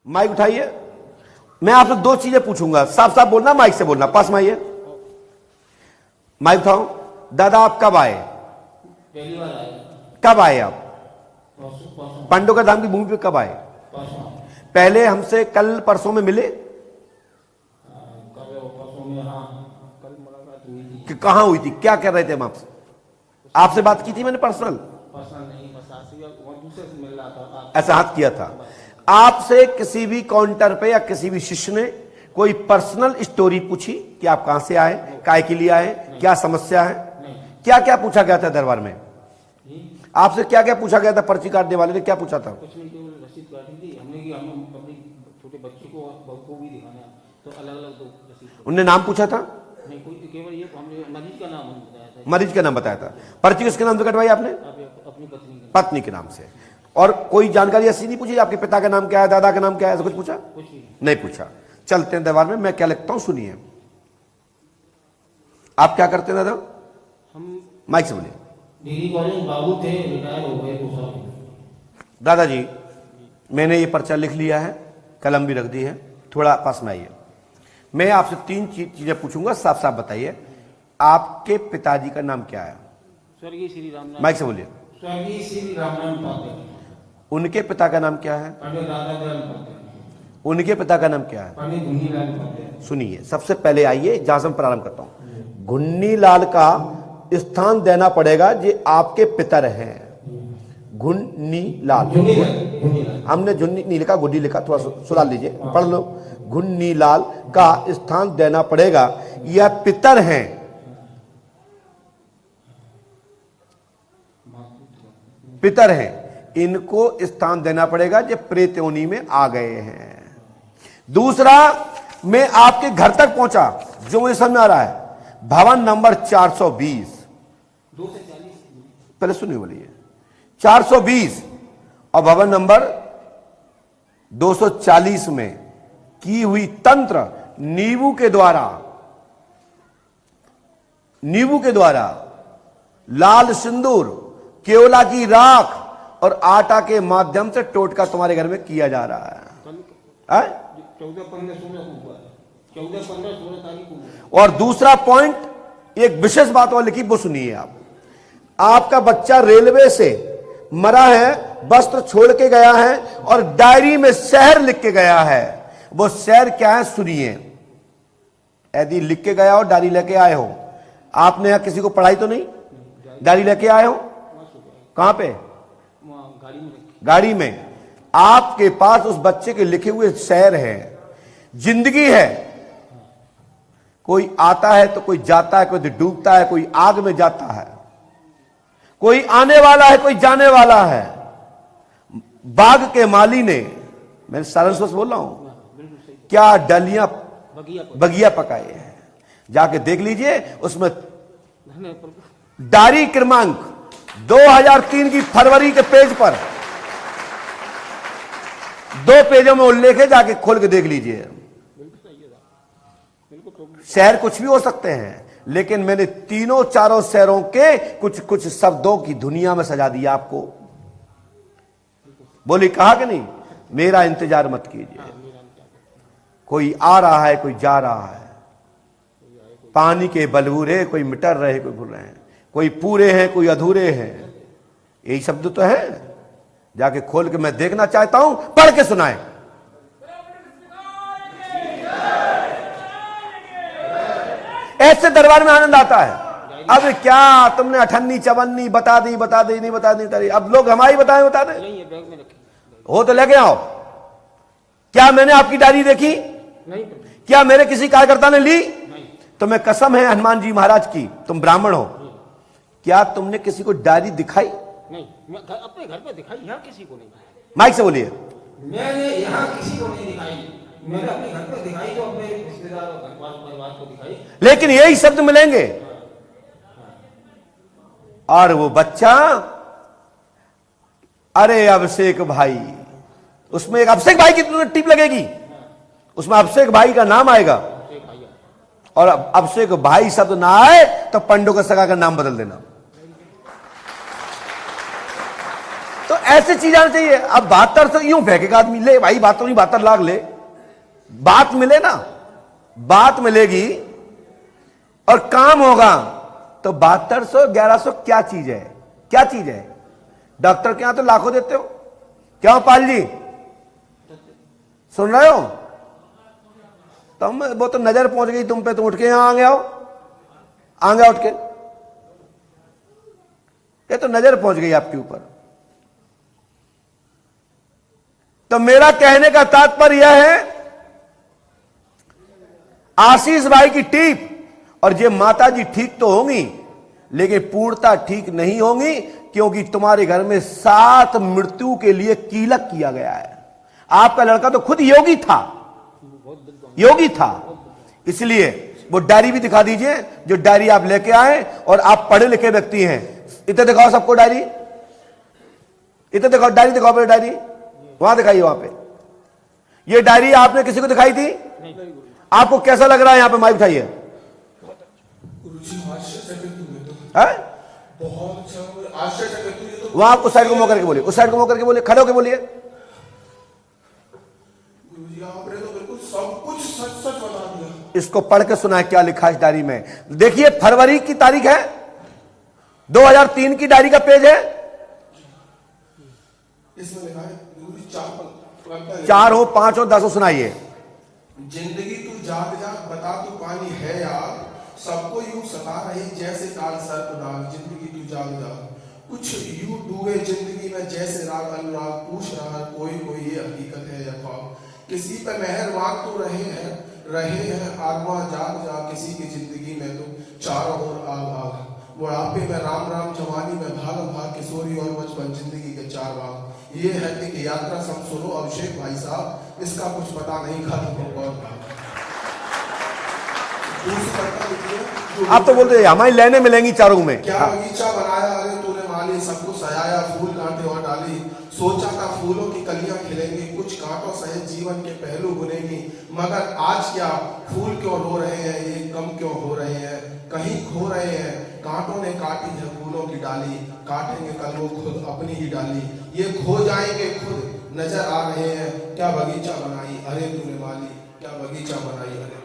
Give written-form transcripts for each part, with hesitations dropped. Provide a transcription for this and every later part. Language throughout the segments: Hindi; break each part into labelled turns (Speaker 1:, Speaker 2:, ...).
Speaker 1: माइक उठाइए। मैं आपसे दो चीजें पूछूंगा, साफ साफ बोलना, माइक से बोलना। पास में आइए, माइक उठाओ। दादा आप कब आए?
Speaker 2: पहली बार आए।
Speaker 1: कब आए आप? पांडुका धाम की भूमि पे कब आए? पहले हमसे कल परसों में मिले?
Speaker 2: कल मुलाकात हुई थी।
Speaker 1: कि कहां हुई थी? क्या कर रहे थे हम आपसे? आपसे बात की थी मैंने पर्सनल?
Speaker 2: नहीं, बस दूसरे से मिल रहा था।
Speaker 1: ऐसा हाथ किया था आपसे? किसी भी काउंटर पे या किसी भी शिष्य ने कोई पर्सनल स्टोरी पूछी कि आप कहां से आए, काय के लिए आए, क्या समस्या है? क्या क्या पूछा गया था दरबार में? आपसे क्या क्या पूछा गया था? पर्ची काटने वाले ने क्या पूछा था?
Speaker 2: कुछ नहीं, केवल रसीद काटी थी हमने कि हम अपने छोटे बच्चे को और बहू को भी दिखाना है, तो अलग अलग दो रसीद।
Speaker 1: उनने नाम पूछा था?
Speaker 2: नहीं, कोई केवल ये हमने मरीज का नाम बताया था।
Speaker 1: मरीज का नाम बताया था। पर्ची किसके नाम से कटवाई आपने?
Speaker 2: अपनी
Speaker 1: पत्नी के नाम से। और कोई जानकारी ऐसी नहीं पूछी आपके पिता का नाम क्या है, दादा का नाम क्या है, ऐसा कुछ पूछा?
Speaker 2: कुछ
Speaker 1: नहीं पूछा। चलते हैं दरबार में, मैं क्या लिखता हूं सुनिए। आप क्या करते हैं दादा?
Speaker 2: हम
Speaker 1: माइक से बोलिए।
Speaker 2: डिग्री कॉलेज बाबू थे, रिटायर हो गए 2 साल।
Speaker 1: दादाजी मैंने ये पर्चा लिख लिया है, कलम भी रख दी है, थोड़ा पास में आइए। मैं आपसे 3 चीजें पूछूंगा, साफ साफ बताइए। आपके पिताजी का नाम क्या है?
Speaker 2: स्वर्गीय श्री रामनाथ।
Speaker 1: माइक से बोलिए।
Speaker 2: स्वर्गीय श्री रामनाथ पाते।
Speaker 1: उनके पिता का नाम क्या है?
Speaker 2: पंडित राधादयाल पाते।
Speaker 1: उनके पिता का नाम क्या है?
Speaker 2: पंडित घुन्नीलाल पाते।
Speaker 1: सुनिए, सबसे पहले आइए जहां से मैं प्रारंभ करता हूं। घुन्नीलाल का स्थान देना पड़ेगा, जे आपके पितर हैं। घुन्नीलाल, हमने झुन्नी नहीं लिखा, गुड्डी लिखा, थोड़ा सुधार लीजिए, पढ़ लो। घुन्नीलाल का स्थान देना पड़ेगा, यह पितर हैं। पितर हैं, इनको स्थान देना पड़ेगा, जो प्रेत योनि में आ गए हैं। दूसरा, मैं आपके घर तक पहुंचा, जो मुझे समझ आ रहा है, भवन नंबर 420, पहले सुनिए, बोलिए 420 और भवन नंबर 240 में की हुई तंत्र नींबू के द्वारा लाल सिंदूर, केवला की राख और आटा के माध्यम से टोटका तुम्हारे घर में किया जा रहा है।
Speaker 2: 14-15-16 तारीख को।
Speaker 1: और दूसरा पॉइंट, एक विशेष बात और लिखी, वो सुनिए आप। आपका बच्चा रेलवे से मरा है, वस्त्र छोड़ के गया है और डायरी में शहर लिख के गया है। वो शहर क्या है सुनिए। यदि लिख के गया हो, डायरी लेके आए हो, आपने यहां किसी को पढ़ाई तो नहीं? डायरी लेके आए हो कहां पे? गाड़ी में। आपके पास उस बच्चे के लिखे हुए शहर है, जिंदगी है। कोई आता है तो कोई जाता है, कोई डूबता है, कोई आग में जाता है, कोई आने वाला है, कोई जाने वाला है। बाग के माली ने, मैं सारंश बोल रहा हूं, क्या डलियां बगिया पकाए हैं, जाके देख लीजिए। उसमें डायरी क्रमांक 2003 की फरवरी के पेज पर 2 पेजों में उल्लेख है, जाके खोल के देख लीजिए। शहर कुछ भी हो सकते हैं, लेकिन मैंने तीनों चारों शहरों के कुछ कुछ शब्दों की दुनिया में सजा दिया आपको। बोली कहा कि नहीं, मेरा इंतजार मत कीजिए। कोई आ रहा है, कोई जा रहा है, पानी के बलबूरे, कोई मिटर रहे, कोई भूल रहे हैं, कोई पूरे हैं, कोई अधूरे हैं। यही शब्द तो है। जाके खोल के मैं देखना चाहता हूं, पढ़ के सुनाए। ऐसे दरबार में आनंद आता है। अब क्या तुमने अठन्नी चवन्नी बता दी, नहीं बता दी, अब लोग हमारी बता दें। हो तो लेके आओ। क्या मैंने आपकी डायरी देखी?
Speaker 2: नहीं।
Speaker 1: क्या मेरे किसी कार्यकर्ता ने ली? नहीं। तो मैं कसम है हनुमान जी महाराज की, तुम ब्राह्मण हो, क्या तुमने किसी को डायरी दिखाई?
Speaker 2: नहीं, मैं अपने घर पे दिखाई, यहाँ किसी को नहीं।
Speaker 1: माइक से बोलिए।
Speaker 2: मैंने यहाँ किसी को नहीं दिखाई, मैंने अपने घर पे दिखाई, तो अपने रिश्तेदार और परिवार को दिखाई।
Speaker 1: लेकिन यही शब्द मिलेंगे। और वो बच्चा, अरे अभिषेक भाई, उसमें एक अभिषेक भाई की टिप लगेगी, उसमें अभिषेक भाई का नाम आएगा। और अभिषेक भाई शब्द ना आए तो पंडो का सगा का नाम बदल देना। तो ऐसी चीज आनी चाहिए। अब 72 से यूं फेंकेगा आदमी, ले भाई 72 लाख ले, बात मिले ना, बात मिलेगी और काम होगा। तो 7200 1100 क्या चीज है, क्या चीज है? डॉक्टर के यहां तो लाखों देते हो, क्या पाल जी सुन रहे हो? तुम वो तो नजर पहुंच गई तुम पे, तुम उठ के यहां आ गए हो, आ गया उठ के, ये तो नजर पहुंच गई आपके ऊपर। तो मेरा कहने का तात्पर्य यह है, आशीष भाई की टीप और ये माता जी ठीक तो होंगी, लेकिन पूर्णता ठीक नहीं होंगी, क्योंकि तुम्हारे घर में 7 मृत्यु के लिए कीलक किया गया है। आपका लड़का तो खुद योगी था, योगी था, इसलिए वो डायरी भी दिखा दीजिए, जो डायरी आप लेके आए, और आप पढ़े लिखे व्यक्ति हैं। इतने दिखाओ सबको डायरी, इतने दिखाओ डायरी, दिखाओ पहले डायरी, वहां दिखाइए, वहां पे ये डायरी आपने किसी को दिखाई थी? आपको कैसा लग रहा है? यहां पे माइक उठाइए। वहां उस साइड को मुंह करके बोलिए, उस साइड को मुंह करके बोलिए, खड़े होकर बोलिए।
Speaker 3: आपने तो बिल्कुल सब कुछ सच सच बता दिया।
Speaker 1: इसको पढ़ के सुना है क्या लिखा है इस डायरी में। देखिए फरवरी की तारीख है, 2003 की डायरी का पेज है,
Speaker 3: इसमें लिखा है
Speaker 1: 4 हो 5 हो 10 हो, सुनाइए।
Speaker 3: जिंदगी तू जाग जाग बता तू पानी है यार, सबको यूं सता रही जैसे काल सर्प डाल। जिंदगी तू जाग जाग कुछ यूं डूबे जिंदगी में जैसे राग अनुराग, पूछ रहा कोई कोई ये हकीकत है या ख्वाब। किसी पे मेहर वाक तो रहे हैं आत्मा जाग जाग, किसी की जिंदगी में तो चारों ओर आग आग। बुढ़ापे में राम राम, जवानी में भाग भाग, किशोरी और बचपन जिंदगी के 4 भाग। ये है कि यात्रा सब सुनो अभिषेक भाई साहब, इसका कुछ पता नहीं खत्म होगा।
Speaker 1: आप तो बोलते हमारी लाइनें मिलेंगी चारों में।
Speaker 3: क्या बगीचा बनाया अरे तूने माली, सब कुछ सजाया फूल कांटे और डाली। सोचा था फूलों की कलियां खिलेंगी, कुछ कांटों सहित जीवन के पहलू बुनेगी। मगर आज क्या फूल क्यों रो रहे हैं, ये गम क्यों हो रहे हैं, कहीं खो रहे हैं। कांटों ने काटी है फूलों की डाली, काटेंगे कल वो खुद अपनी ही डाली। ये खो जाएंगे खुद नजर आ रहे हैं, क्या बगीचा बनाई अरे तूने माली, क्या बगीचा बनाई अरे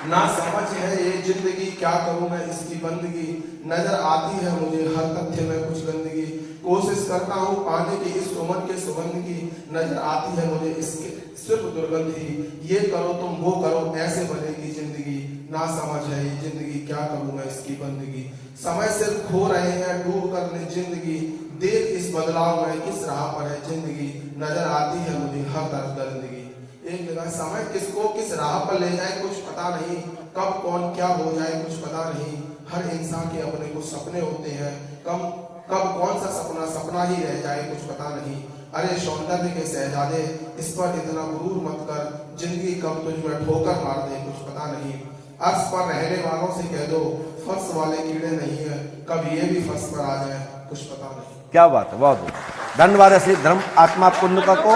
Speaker 3: ना समझ है ये जिंदगी, क्या करूं मैं इसकी बंदगी। नजर आती है मुझे हर तथ्य में कुछ गंदगी, कोशिश करता हूं पाने की इस उमर के सुगंध की। नजर आती है मुझे इसके सिर्फ दुर्गंध ही, ये करो तुम वो करो ऐसे बनेगी जिंदगी। ना समझ है ये जिंदगी, क्या करूं मैं इसकी बंदगी। समय सिर्फ खो रहे हैं डूब कर जिंदगी, देख इस बदलाव में किस राह पर है जिंदगी। नजर आती है मुझे हर तरफ दरिंदगी। एक जगह समय किसको किस राह पर ले जाए कुछ पता नहीं, कब कौन क्या हो जाए कुछ पता नहीं। हर इंसान के अपने कुछ सपने होते हैं, कब कौन सा सपना ही रह जाए कुछ पता नहीं। अरे सौंदर्य के शहजादे इस पर इतना गुरूर मत कर, जिंदगी कब तुझ में ठोकर मार दे कुछ पता नहीं। अर्श पर रहने वालों से कह दो फर्श वाले कीड़े नहीं है, कब ये भी फर्श पर आ जाए कुछ पता नहीं।
Speaker 1: क्या बात है, बहुत धन्यवाद ऐसे धर्म आत्मा कुंडका को,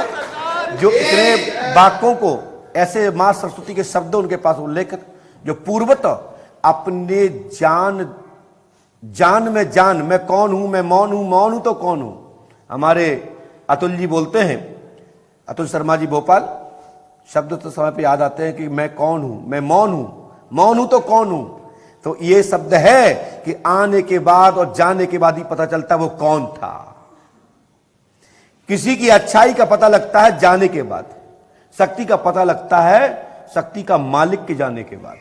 Speaker 1: जो इतने वाक्यों को ऐसे मां सरस्वती के शब्द उनके पास उल्लेख, जो पूर्वतः अपने जान में जान, मैं कौन हूं, मैं मौन हूं तो कौन हूं। हमारे अतुल जी बोलते हैं, अतुल शर्मा जी भोपाल, शब्द तो समय पे याद आते हैं कि मैं कौन हूं, मैं मौन हूं तो कौन हूं। तो ये शब्द है कि आने के बाद और जाने के बाद ही पता चलता वो कौन था। किसी की अच्छाई का पता लगता है जाने के बाद, शक्ति का पता लगता है शक्ति का मालिक के जाने के बाद।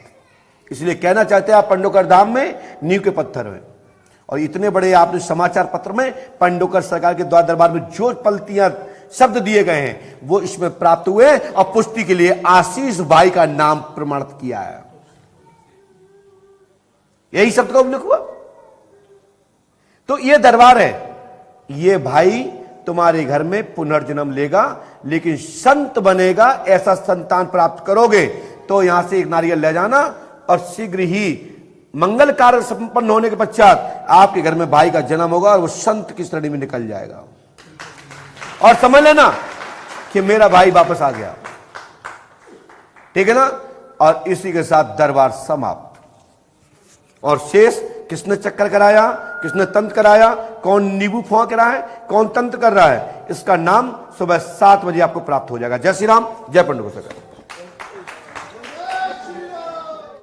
Speaker 1: इसलिए कहना चाहते हैं आप पंडोकर धाम में नींव के पत्थर हैं, और इतने बड़े आपने समाचार पत्र में पंडोकर सरकार के द्वार दरबार में जो पलटियां शब्द दिए गए हैं वो इसमें प्राप्त हुए, और पुष्टि के लिए आशीष भाई का नाम प्रमाणित किया है। यही शब्द का उल्लेख हुआ। तो ये दरबार है, ये भाई तुम्हारे घर में पुनर्जन्म लेगा, लेकिन संत बनेगा, ऐसा संतान प्राप्त करोगे तो यहां से एक नारियल ले जाना, और शीघ्र ही मंगल कार्य संपन्न होने के पश्चात आपके घर में भाई का जन्म होगा और वो संत की श्रेणी में निकल जाएगा। और समझ लेना कि मेरा भाई वापस आ गया, ठीक है ना। और इसी के साथ दरबार समाप्त। और शेष किसने चक्कर कराया, किसने तंत्र कराया, कौन नींबू फोंक रहा है, कौन तंत्र कर रहा है, इसका नाम सुबह 7 बजे आपको प्राप्त हो जाएगा। जय श्री राम, जय पंडित गोसाई।